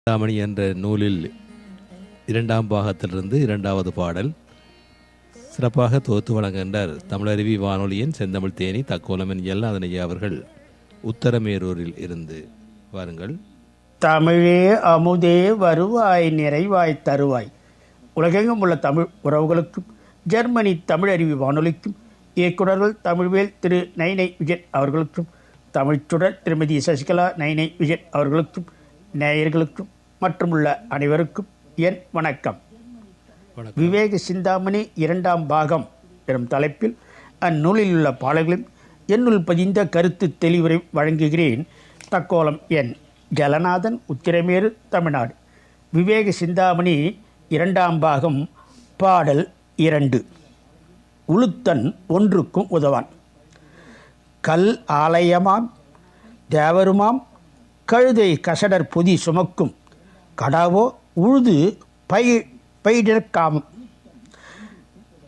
சிந்தாமணி என்ற நூலில் இரண்டாம் பாகத்திலிருந்து இரண்டாவது பாடல் சிறப்பாக தொகுத்து வழங்குகின்றார் தமிழருவி வானொலியின் செந்தமிழ் தேனி தக்கோலமன் எல்லாதனையா அவர்கள் உத்தரமேரூரில் இருந்து. வாருங்கள். தமிழே அமுதே வருவாய் நிறைவாய் தருவாய். உலகெங்கும் உள்ள தமிழ் உறவுகளுக்கும் ஜெர்மனி தமிழருவி வானொலிக்கும் இயக்குநர்கள் தமிழ்வேல் திரு நைனை விஜயன் அவர்களுக்கும் தமிழ்ச்சுடர் திருமதி சசிகலா நைனை விஜயன் அவர்களுக்கும் நேயர்களுக்கும் மற்றும் உள்ள அனைவருக்கும் என் வணக்கம். விவேக சிந்தாமணி இரண்டாம் பாகம் எனும் தலைப்பில் அந்நூலில் உள்ள பாடல்களில் என்னுள் பதிந்த கருத்து தெளிவுரை வழங்குகிறேன். தக்கோலம் என் ஜலநாதன், உத்திரமேறு, தமிழ்நாடு. விவேக சிந்தாமணி இரண்டாம் பாகம், பாடல் 2. உளுத்தன் ஒன்றுக்கும் உதவான். கல் ஆலயமாம் தேவருமாம் கழுதை கசடர் பொதி சுமக்கும் கடாவோ உழுது பயிரிடற்காமம்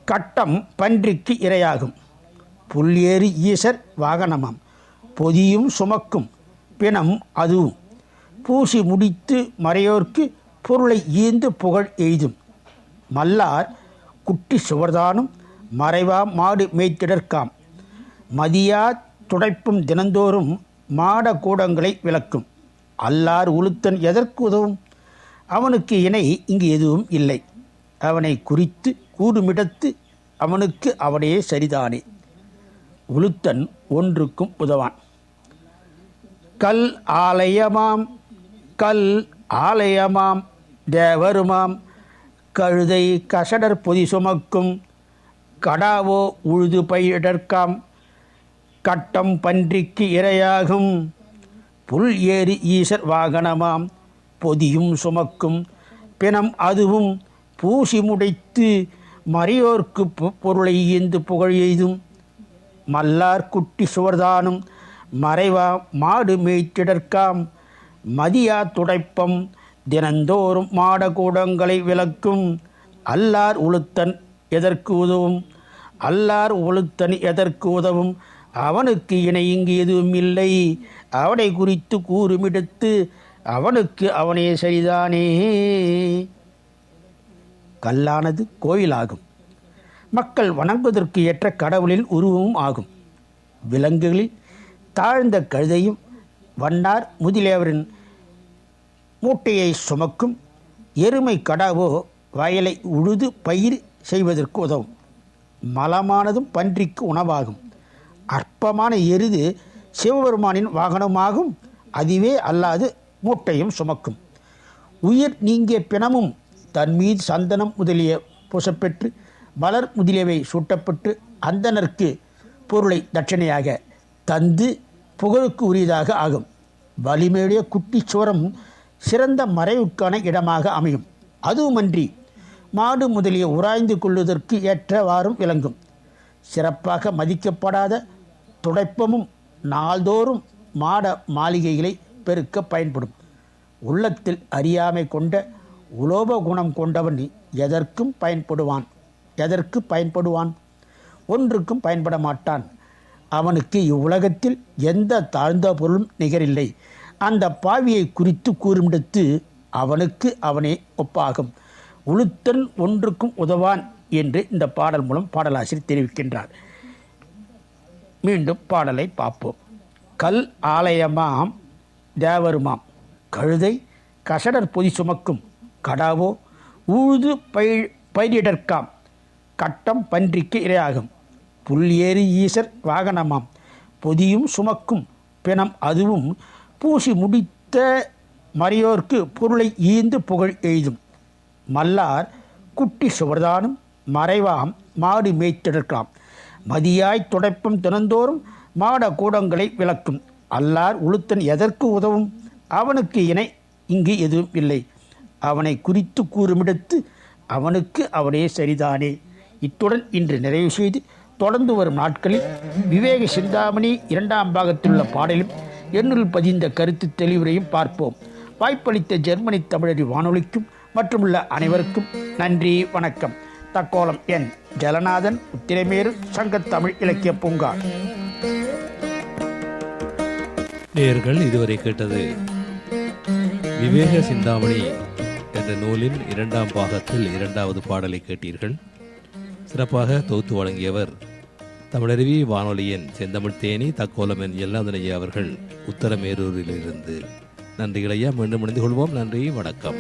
கட்டம் பன்றிக்கு இரையாகும் புல்ஏறி ஈசர் வாகனமாம் பொதியும் சுமக்கும் பிணம் அதுவும் பூசி முடித்து மறையோர்க்கு பொருளை ஈந்து புகழ் எய்தும் மல்லார் குட்டி சுவர்தானும் மறைவா மாடு மேய்த்திடற்காம் மதியா துடைப்பும் தினந்தோறும் மாட கூடங்களை விளக்கும் அல்லார் உளுத்தன் எதற்கு உதவும் அவனுக்கு இணை இங்கு எதுவும் இல்லை அவனை குறித்து கூடுமிடத்து அவனுக்கு அவனே சரிதானே. உளுத்தன் ஒன்றுக்கும் உதவான். கல் ஆலயமாம் தேவருமாம் கழுதை கசடர் பொதி சுமக்கும் கடாவோ உழுது பயிரிடற்காம் கட்டம் பன்றிக்கு இரையாகும் புல் ஏறி ஈசர் வாகனமாம் பொதியும் சுமக்கும் பிணம் அதுவும் பூசி முடைத்து மறையோர்க்கு பொருளை ஈந்து புகழ் எய்தும் மல்லார் குட்டி சுவர்தானும் மறைவா மாடு மேய்த்திடற்காம் மதியா துடைப்பம் தினந்தோறும் மாடகூடங்களை விளக்கும் அல்லார் உளுத்தன் எதற்கு உதவும் அவனுக்கு இணை இங்கு எதுவும் இல்லை அவனை குறித்து கூறுமிடத்து அவனுக்கு அவனே சரிதானே. கல்லானது கோயிலாகும். மக்கள் வணங்குவதற்கு ஏற்ற கடவுளின் உருவமும் ஆகும். விலங்குகளில் தாழ்ந்த கழுதையும் வண்ணார் முதலியவரின் மூட்டையை சுமக்கும் எருமை கடாவோ வயலை உழுது பயிர் செய்வதற்கு உதவும். மலமானதும் பன்றிக்கு உணவாகும். அற்பமான எருது சிவபெருமானின் வாகனமாகும். அதுவே அல்லாது மூட்டையும் சுமக்கும். உயிர் நீங்கிய பிணமும் தன் மீது சந்தனம் முதலிய பூசப்பெற்று மலர் முதலியவை சூட்டப்பட்டு அந்தனருக்கு பொருளை தட்சணையாக தந்து புகழுக்கு உரியதாக ஆகும். வலிமையுடைய குட்டி சுவரம் சிறந்த மறைவுக்கான இடமாக அமையும். அதுவுமன்றி மாடு முதலிய உராய்ந்து கொள்வதற்கு ஏற்றவாறும் விளங்கும். சிறப்பாக மதிக்கப்படாத துடைப்பமும் நாள்தோறும் மாட மாளிகைகளை பெருக்க பயன்படும். உள்ளத்தில் அறியாமை கொண்ட உலோப குணம் கொண்டவன் எதற்கு பயன்படுவான்? ஒன்றுக்கும் பயன்பட மாட்டான். அவனுக்கு இவ்வுலகத்தில் எந்த தாழ்ந்த பொருளும் நிகரில்லை. அந்த பாவியை குறித்து கூறுமிடத்து அவனுக்கு அவனே ஒப்பாகும். உளுத்தன் ஒன்றுக்கும் உதவான் என்று இந்த பாடல் மூலம் பாடலாசிரியர் தெரிவிக்கின்றார். மீண்டும் பாடலை பார்ப்போம். கல் ஆலயமாம் தேவருமாம் கழுதை கசடர் பொதி சுமக்கும் கடாவோ உழுது பயிரிடற்காம் கட்டம் பன்றிக்கு இரையாகும் புல் ஏறி ஈசர் வாகனமாம் பொதியும் சுமக்கும் பிணம் அதுவும் பூசி முடித்த மறையோர்க்கு பொருளை ஈந்து புகழ் எய்தும் மல்லார் குட்டி சுவர்தானும் மறைவாம் மாடு மேய்த்திடற்காம் மதியாய் துடைப்பும் தினந்தோறும் மாட கூடங்களை விளக்கும் அல்லார் உளுத்தன் எதற்கு உதவும் அவனுக்கு இணை இங்கு எதுவும் இல்லை அவனை குறித்து கூறுமிடத்து அவனுக்கு அவனே சரிதானே. இத்துடன் இன்று நிறைவு செய்து தொடர்ந்து வரும் நாட்களில் விவேக சிந்தாமணி இரண்டாம் பாகத்தில் உள்ள பாடலும் என்னுள் பதிந்த கருத்து தெளிவுரையும் பார்ப்போம். வாய்ப்பளித்த ஜெர்மனி தமிழறி வானொலிக்கும் மற்றும் உள்ள அனைவருக்கும் நன்றி, வணக்கம். தக்கோலம் என் ஜலநாதன், உத்திரமேறு, சங்கத்தமிழ் இலக்கிய பூங்கா. நேயர்கள் இதுவரை கேட்டது விவேக சிந்தாமணி என்ற நூலின் 2ஆம் பாகத்தில் 2வது பாடலை கேட்டீர்கள். சிறப்பாக தொகுத்து வழங்கியவர் தமிழருவி வானொலியின் செந்தமிழ் தேனி தக்கோலமன் எல்லாதனையா அவர்கள் உத்தரமேரூரிலிருந்து. நன்றிகளையா, மீண்டும் இணைந்து கொள்வோம். நன்றி, வணக்கம்.